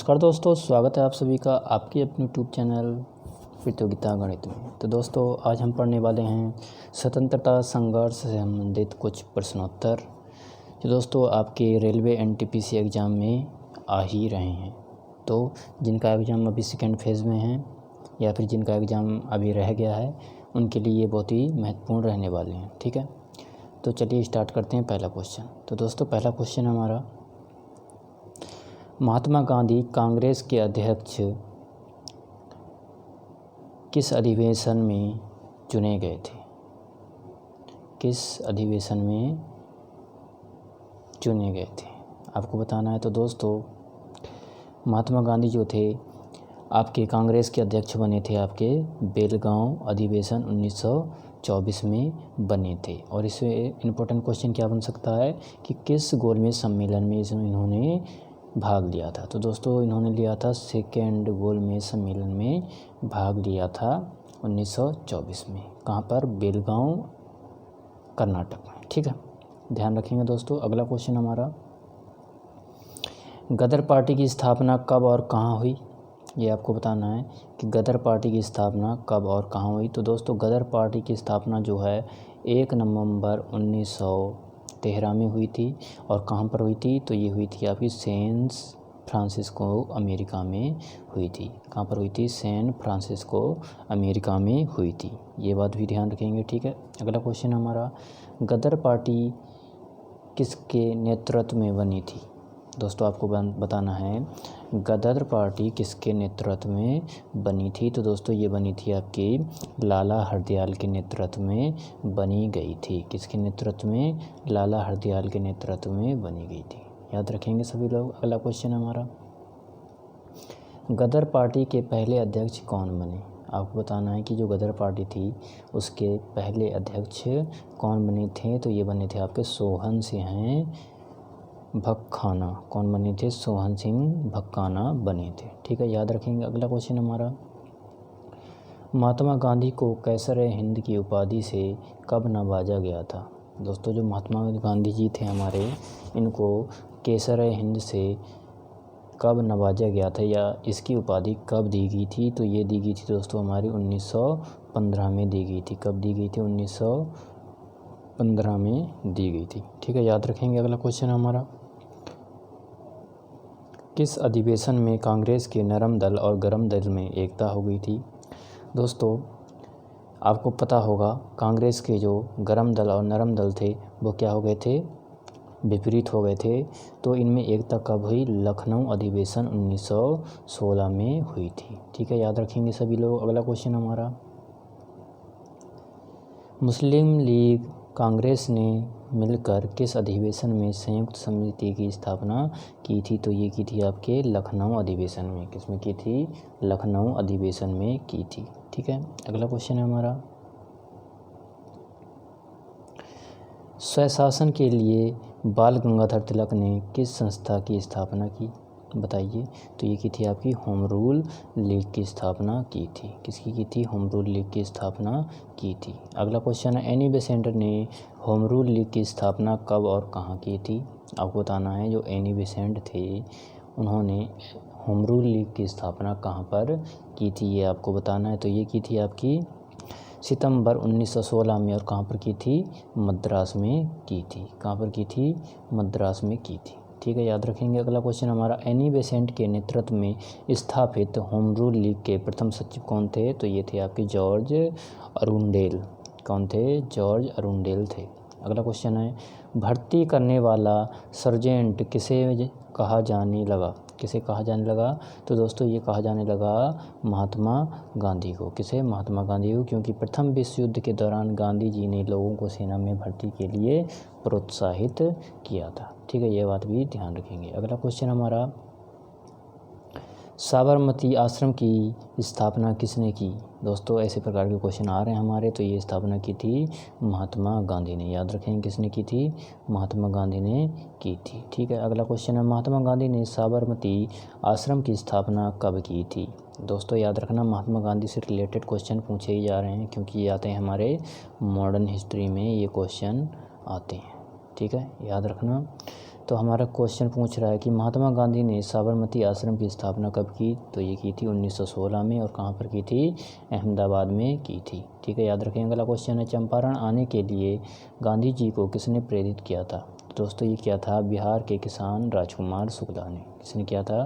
नमस्कार दोस्तों, स्वागत है आप सभी का आपके अपने यूट्यूब चैनल प्रतियोगिता गणित में। तो दोस्तों आज हम पढ़ने वाले हैं स्वतंत्रता संघर्ष से संबंधित कुछ प्रश्नोत्तर जो दोस्तों आपके रेलवे एनटीपीसी एग्ज़ाम में आ ही रहे हैं। तो जिनका एग्ज़ाम अभी सेकेंड फेज़ में है या फिर जिनका एग्ज़ाम अभी रह गया है उनके लिए ये बहुत ही महत्वपूर्ण रहने वाले हैं। ठीक है, तो चलिए स्टार्ट करते हैं पहला क्वेश्चन। तो दोस्तों पहला क्वेश्चन हमारा, महात्मा गांधी कांग्रेस के अध्यक्ष किस अधिवेशन में चुने गए थे? किस अधिवेशन में चुने गए थे आपको बताना है। तो दोस्तों महात्मा गांधी जो थे आपके कांग्रेस के अध्यक्ष बने थे आपके बेलगांव अधिवेशन 1924 में बने थे। और इसमें इम्पोर्टेंट क्वेश्चन क्या बन सकता है कि किस गोलमेज सम्मेलन में इन्होंने भाग लिया था? तो दोस्तों इन्होंने लिया था सेकेंड गोलमेज सम्मेलन में भाग लिया था 1924 में। कहाँ पर? बेलगांव कर्नाटक में। ठीक है, ध्यान रखेंगे दोस्तों। अगला क्वेश्चन हमारा, गदर पार्टी की स्थापना कब और कहाँ हुई? ये आपको बताना है कि गदर पार्टी की स्थापना कब और कहाँ हुई। तो दोस्तों गदर पार्टी की स्थापना जो है 1 नवंबर 1913 में हुई थी। और कहाँ पर हुई थी? तो ये हुई थी आपकी सैन फ्रांसिस्को अमेरिका में हुई थी। कहाँ पर हुई थी? सैन फ्रांसिस्को अमेरिका में हुई थी। ये बात भी ध्यान रखेंगे। ठीक है, अगला क्वेश्चन हमारा, गदर पार्टी किसके नेतृत्व में बनी थी? दोस्तों आपको बताना है गदर पार्टी किसके नेतृत्व में बनी थी। तो दोस्तों ये बनी थी आपकी लाला हरदयाल के नेतृत्व में बनी गई थी। किसके नेतृत्व में? लाला हरदयाल के नेतृत्व में बनी गई थी। याद रखेंगे सभी लोग। अगला क्वेश्चन हमारा, गदर पार्टी के पहले अध्यक्ष कौन बने? आपको बताना है कि जो गदर पार्टी थी उसके पहले अध्यक्ष कौन बने थे? तो ये बने थे आपके सोहन सिंह भक्खाना। कौन बने थे? सोहन सिंह भक्खाना बने थे। ठीक है, याद रखेंगे। अगला क्वेश्चन हमारा, महात्मा गांधी को कैसर-ए-हिंद की उपाधि से कब नवाजा गया था? दोस्तों जो महात्मा गांधी जी थे हमारे, इनको कैसर-ए-हिंद से कब नवाजा गया था या इसकी उपाधि कब दी गई थी? तो ये दी गई थी दोस्तों हमारी 1915 में दी गई थी। कब दी गई थी? 1915 में दी गई थी। ठीक है, याद रखेंगे। अगला क्वेश्चन हमारा, किस अधिवेशन में कांग्रेस के नरम दल और गरम दल में एकता हो गई थी? दोस्तों आपको पता होगा कांग्रेस के जो गरम दल और नरम दल थे वो क्या हो गए थे? विपरीत हो गए थे। तो इनमें एकता कब हुई? लखनऊ अधिवेशन 1916 में हुई थी। ठीक है, याद रखेंगे सभी लोग। अगला क्वेश्चन हमारा, मुस्लिम लीग कांग्रेस ने मिलकर किस अधिवेशन में संयुक्त समिति की स्थापना की थी? तो ये की थी आपके लखनऊ अधिवेशन में। किसमें की थी? लखनऊ अधिवेशन में की थी। ठीक है, अगला क्वेश्चन है हमारा, स्वशासन के लिए बाल गंगाधर तिलक ने किस संस्था की स्थापना की? बताइए। तो ये की थी आपकी होम रूल लीग की स्थापना की थी। किसकी की थी? होम रूल लीग की स्थापना की थी। अगला क्वेश्चन है, एनी बेसेंट ने होम रूल लीग की स्थापना कब और कहाँ की थी? आपको बताना है जो एनी बेसेंट थे उन्होंने होम रूल लीग की स्थापना कहाँ पर की थी, ये आपको बताना है। तो ये की थी आपकी सितंबर 1916 में। और कहाँ पर की थी? मद्रास में की थी। कहाँ पर की थी? मद्रास में की थी। ठीक है, याद रखेंगे। अगला क्वेश्चन हमारा, एनी बेसेंट के नेतृत्व में स्थापित होम रूल लीग के प्रथम सचिव कौन थे? तो ये थे आपके जॉर्ज अरुंडेल। कौन थे? जॉर्ज अरुंडेल थे। अगला क्वेश्चन है, भर्ती करने वाला सर्जेंट किसे कहा जाने लगा? किसे कहा जाने लगा? तो दोस्तों ये कहा जाने लगा महात्मा गांधी को। किसे? महात्मा गांधी को, क्योंकि प्रथम विश्व युद्ध के दौरान गांधी जी ने लोगों को सेना में भर्ती के लिए प्रोत्साहित किया था। ठीक है, ये बात भी ध्यान रखेंगे। अगला क्वेश्चन हमारा, साबरमती आश्रम की स्थापना किसने की? दोस्तों ऐसे प्रकार के क्वेश्चन आ रहे हैं हमारे। तो ये स्थापना की थी महात्मा गांधी ने। याद रखेंगे किसने की थी? महात्मा गांधी ने की थी। ठीक है, अगला क्वेश्चन है, महात्मा गांधी ने साबरमती आश्रम की स्थापना कब की थी? दोस्तों याद रखना महात्मा गांधी से रिलेटेड क्वेश्चन पूछे ही जा रहे हैं क्योंकि ये आते हैं हमारे मॉडर्न हिस्ट्री में, ये क्वेश्चन आते हैं। ठीक है, याद रखना। तो हमारा क्वेश्चन पूछ रहा है कि महात्मा गांधी ने साबरमती आश्रम की स्थापना कब की, तो ये की थी 1916 में, और कहाँ पर की थी, अहमदाबाद में की थी। ठीक है, याद रखें। अगला क्वेश्चन है, चंपारण आने के लिए गांधी जी को किसने प्रेरित किया था। दोस्तों ये क्या था, बिहार के किसान राजकुमार शुक्ला ने। किसने किया था,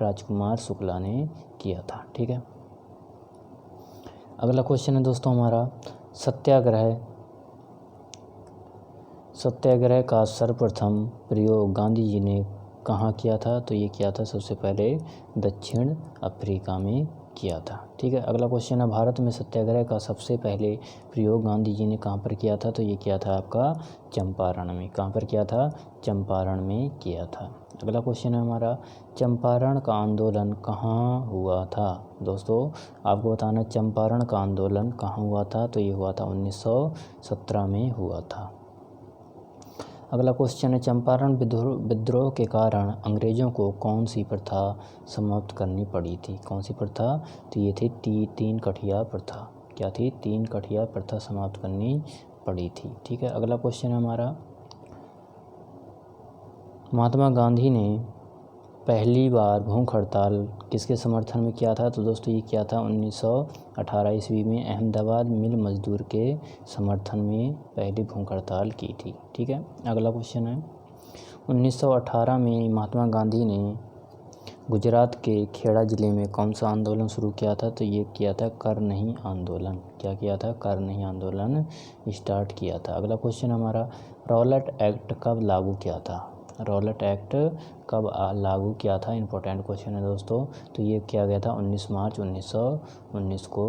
राजकुमार शुक्ला ने किया था। ठीक है, अगला क्वेश्चन है दोस्तों हमारा, सत्याग्रह का सर्वप्रथम प्रयोग गांधी जी ने कहाँ किया था, तो ये किया था सबसे पहले दक्षिण अफ्रीका में किया था। ठीक है, अगला क्वेश्चन है, भारत में सत्याग्रह का सबसे पहले प्रयोग गांधी जी ने कहाँ पर किया था, तो ये किया था आपका चंपारण में। कहाँ पर किया था, चंपारण में किया था। अगला क्वेश्चन है हमारा, चंपारण का आंदोलन कहाँ हुआ था। दोस्तों आपको बताना, चंपारण का आंदोलन कहाँ हुआ था, तो ये हुआ था 1917 में हुआ था। अगला क्वेश्चन है, चंपारण विद्रोह के कारण अंग्रेज़ों को कौन सी प्रथा समाप्त करनी पड़ी थी। कौन सी प्रथा, तो ये थी तीन कठिया प्रथा। क्या थी, तीन कठिया प्रथा समाप्त करनी पड़ी थी। ठीक है, अगला क्वेश्चन है हमारा, महात्मा गांधी ने पहली बार भूख हड़ताल किसके समर्थन में किया था, तो दोस्तों ये किया था 1918 ईस्वी में अहमदाबाद मिल मजदूर के समर्थन में पहली भूख हड़ताल की थी। ठीक है, अगला क्वेश्चन है, 1918 में महात्मा गांधी ने गुजरात के खेड़ा ज़िले में कौन सा आंदोलन शुरू किया था, तो ये किया था कर नहीं आंदोलन। क्या किया था, कर नहीं आंदोलन स्टार्ट किया था। अगला क्वेश्चन हमारा, रॉलेट एक्ट कब लागू किया था। रॉलेट एक्ट कब लागू किया था, इंपॉर्टेंट क्वेश्चन है दोस्तों। तो ये किया गया था 19 मार्च 1919 को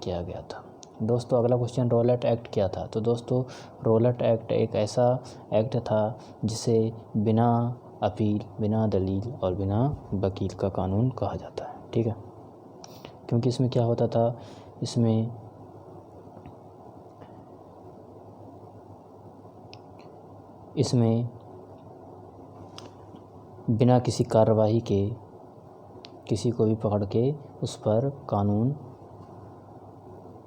किया गया था। दोस्तों अगला क्वेश्चन, रॉलेट एक्ट क्या था, तो दोस्तों रॉलेट एक्ट एक ऐसा एक्ट था जिसे बिना अपील, बिना दलील और बिना वकील का कानून कहा जाता है। ठीक है, क्योंकि इसमें क्या होता था, इसमें बिना किसी कार्रवाई के किसी को भी पकड़ के उस पर कानून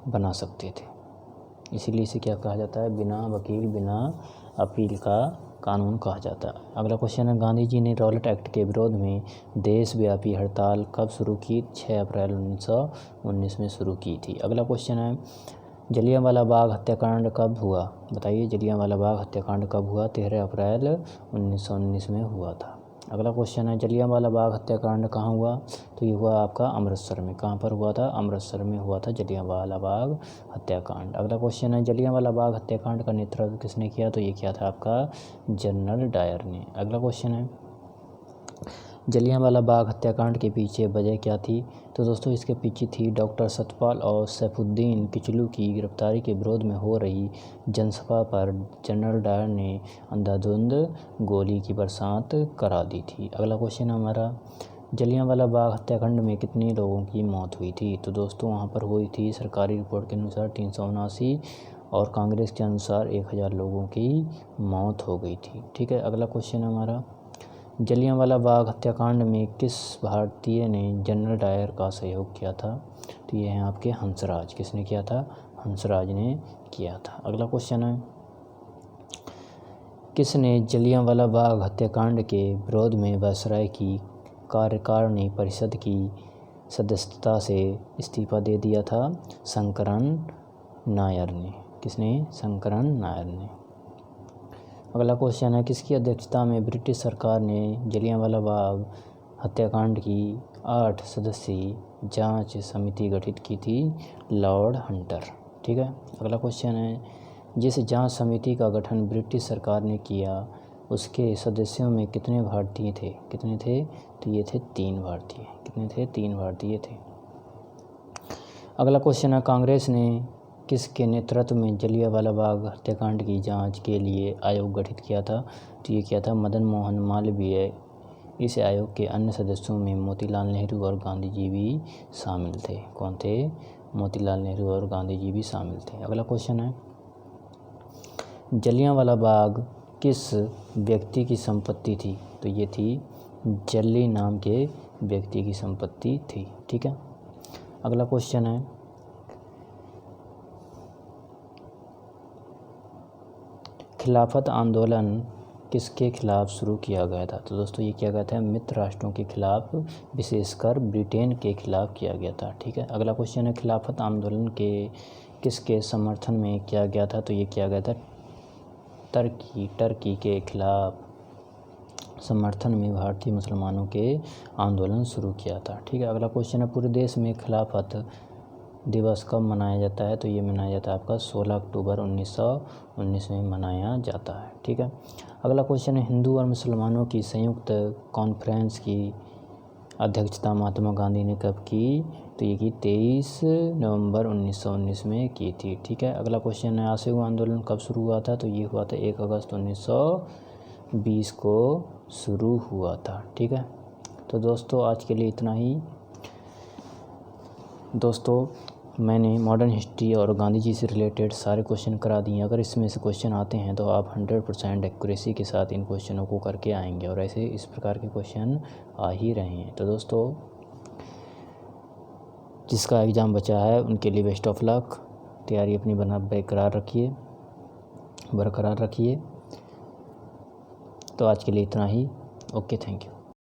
बना सकते थे, इसीलिए इसे क्या कहा जाता है, बिना वकील, बिना अपील का कानून कहा जाता है। अगला क्वेश्चन है, गांधी जी ने रॉलेट एक्ट के विरोध में देशव्यापी हड़ताल कब शुरू की, 6 अप्रैल 1919 में शुरू की थी। अगला क्वेश्चन है, जलियांवाला बाग हत्याकांड कब हुआ, बताइए जलियांवाला बाग हत्याकांड कब हुआ, 13 अप्रैल 1919 में हुआ था। अगला क्वेश्चन है, जलियांवाला बाग हत्याकांड कहाँ हुआ, तो ये हुआ आपका अमृतसर में। कहाँ पर हुआ था, अमृतसर में हुआ था जलियांवाला बाग हत्याकांड। अगला क्वेश्चन है, जलियांवाला बाग हत्याकांड का नेतृत्व किसने किया, तो ये किया था आपका जनरल डायर ने। अगला क्वेश्चन है, जलियांवाला बाग हत्याकांड के पीछे वजह क्या थी, तो दोस्तों इसके पीछे थी डॉक्टर सतपाल और सैफुद्दीन किचलू की गिरफ्तारी के विरोध में हो रही जनसभा पर जनरल डायर ने अंधाधुंध गोली की बरसात करा दी थी। अगला क्वेश्चन हमारा, जलियांवाला बाग हत्याकांड में कितने लोगों की मौत हुई थी, तो दोस्तों वहाँ पर हुई थी सरकारी रिपोर्ट के अनुसार 379 और कांग्रेस के अनुसार 1000 लोगों की मौत हो गई थी। ठीक है, अगला क्वेश्चन हमारा, जलियांवाला बाग हत्याकांड में किस भारतीय ने जनरल डायर का सहयोग किया था, तो ये हैं आपके हंसराज। किसने किया था, हंसराज ने किया था। अगला क्वेश्चन है, किसने जलियांवाला बाग हत्याकांड के विरोध में वायसराय की कार्यकारिणी परिषद की सदस्यता से इस्तीफा दे दिया था, शंकरन नायर ने। किसने, शंकरन नायर ने। अगला क्वेश्चन है, किसकी अध्यक्षता में ब्रिटिश सरकार ने जलियांवाला बाग हत्याकांड की 8 सदस्यीय जांच समिति गठित की थी, लॉर्ड हंटर। ठीक है, अगला क्वेश्चन है, जिस जांच समिति का गठन ब्रिटिश सरकार ने किया उसके सदस्यों में कितने भारतीय थे, कितने थे, तो ये थे 3 भारतीय। कितने थे, 3 भारतीय थे। अगला क्वेश्चन है, कांग्रेस ने किसके नेतृत्व में जलियांवाला बाग हत्याकांड की जांच के लिए आयोग गठित किया था, तो ये किया था मदन मोहन मालवीय। इस आयोग के अन्य सदस्यों में मोतीलाल नेहरू और गांधी जी भी शामिल थे। कौन थे, मोतीलाल नेहरू और गांधी जी भी शामिल थे। अगला क्वेश्चन है, जलियांवाला बाग किस व्यक्ति की संपत्ति थी, तो ये थी जल्ली नाम के व्यक्ति की संपत्ति थी। ठीक है, अगला क्वेश्चन है, खिलाफत आंदोलन किसके खिलाफ शुरू किया गया था? तो दोस्तों ये किया गया था मित्र राष्ट्रों के खिलाफ, विशेषकर ब्रिटेन के खिलाफ किया गया था। ठीक है, अगला क्वेश्चन है खिलाफत आंदोलन के किसके समर्थन में किया गया था? तो ये किया गया था टर्की के खिलाफ समर्थन में भारतीय मुसलमानों के आंदोलन शुरू किया था। ठीक है, अगला क्वेश्चन है पूरे देश में खिलाफत दिवस कब मनाया जाता है? तो ये मनाया जाता है आपका 16 अक्टूबर 1919 में मनाया जाता है। ठीक है, अगला क्वेश्चन है हिंदू और मुसलमानों की संयुक्त कॉन्फ्रेंस की अध्यक्षता महात्मा गांधी ने कब की? तो ये की 23 नवंबर 1919 में की थी। ठीक है, अगला क्वेश्चन है असहयोग आंदोलन कब शुरू हुआ था? तो ये हुआ था 1 अगस्त 1920 को शुरू हुआ था। ठीक है, तो दोस्तों आज के लिए इतना ही। दोस्तों मैंने मॉडर्न हिस्ट्री और गांधी जी से रिलेटेड सारे क्वेश्चन करा दिए। अगर इसमें से क्वेश्चन आते हैं तो आप 100% एक्यूरेसी के साथ इन क्वेश्चनों को करके आएंगे और ऐसे इस प्रकार के क्वेश्चन आ ही रहे हैं। तो दोस्तों जिसका एग्ज़ाम बचा है उनके लिए बेस्ट ऑफ लक। तैयारी अपनी बरकरार रखिए। तो आज के लिए इतना ही। Okay, thank you.